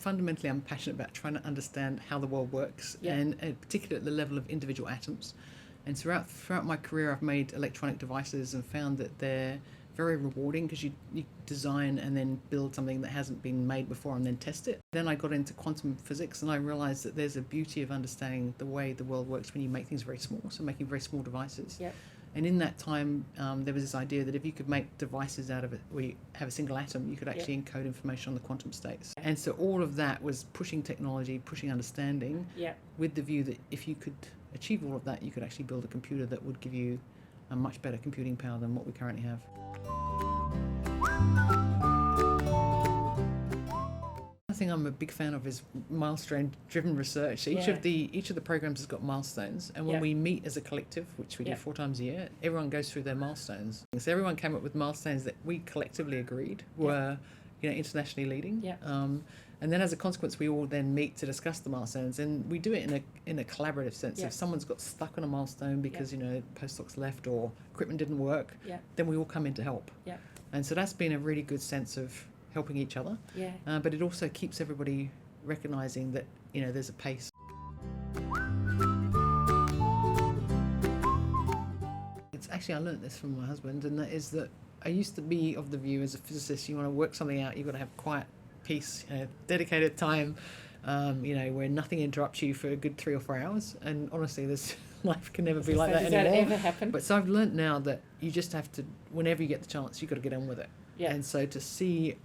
fundamentally I'm passionate about trying to understand how the world works, and particularly at the level of individual atoms. And throughout my career, I've made electronic devices and found that they're very rewarding because you design and then build something that hasn't been made before and then test it. Then I got into quantum physics, and I realized that there's a beauty of understanding the way the world works when you make things very small, so making very small devices. Yep. And in that time, there was this idea that if you could make devices out of it where you have a single atom, you could actually encode information on the quantum states. And so all of that was pushing technology, pushing understanding, with the view that if you could achieve all of that, you could actually build a computer that would give you a much better computing power than what we currently have. One thing I'm a big fan of is milestone-driven research. So each of the programs has got milestones, and when we meet as a collective, which we do 4 times a year, everyone goes through their milestones. So everyone came up with milestones that we collectively agreed were, internationally leading. And then as a consequence, we all then meet to discuss the milestones, and we do it in a collaborative sense. If someone's got stuck on a milestone because postdocs left or equipment didn't work, then we all come in to help. And so that's been a really good sense of helping each other. But it also keeps everybody recognizing that there's a pace. It's actually, I learned this from my husband, and that is that I used to be of the view as a physicist, you want to work something out, you've got to have quiet, peace, dedicated time, where nothing interrupts you for a good 3 or 4 hours. And honestly, this life can never be like that anymore. Does that ever happen? But so I've learnt now that you just have to, whenever you get the chance, you've got to get on with it. And so to see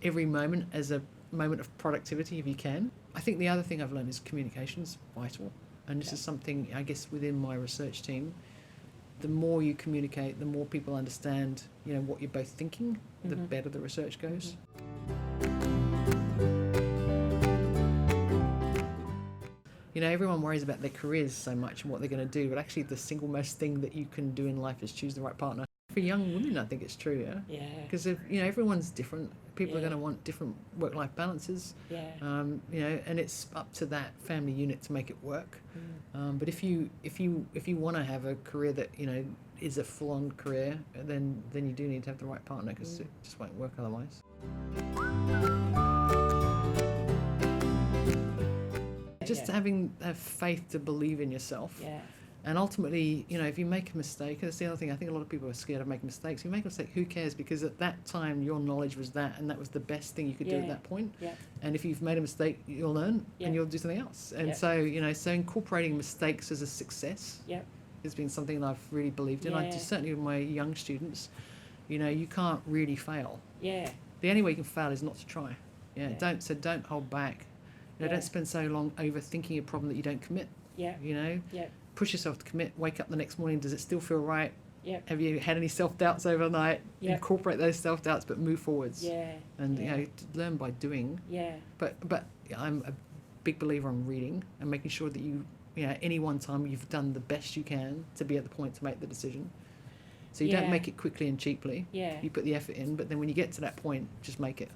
every moment as a moment of productivity, if you can. I think the other thing I've learned is communication's vital. And this is something, I guess, within my research team. The more you communicate, the more people understand, what you're both thinking, the better the research goes. Everyone worries about their careers so much and what they're going to do, but actually the single most thing that you can do in life is choose the right partner. For young women, I think it's true, because everyone's different. People are going to want different work-life balances, and it's up to that family unit to make it work. But if you want to have a career that is a full-on career, then you do need to have the right partner, because it just won't work otherwise. Just having faith to believe in yourself. And ultimately, if you make a mistake, that's the other thing, I think a lot of people are scared of making mistakes. If you make a mistake, who cares? Because at that time, your knowledge was that, and that was the best thing you could do at that point. And if you've made a mistake, you'll learn, and you'll do something else. And so, so incorporating mistakes as a success has been something that I've really believed in. I do, certainly with my young students, you can't really fail. The only way you can fail is not to try. Don't hold back. Don't spend so long overthinking a problem that you don't commit. Push yourself to commit. Wake up the next morning. Does it still feel right? Have you had any self-doubts overnight? Incorporate those self-doubts, but move forwards. And learn by doing. But I'm a big believer in reading and making sure that any one time you've done the best you can to be at the point to make the decision. So you don't make it quickly and cheaply. You put the effort in, but then when you get to that point, just make it.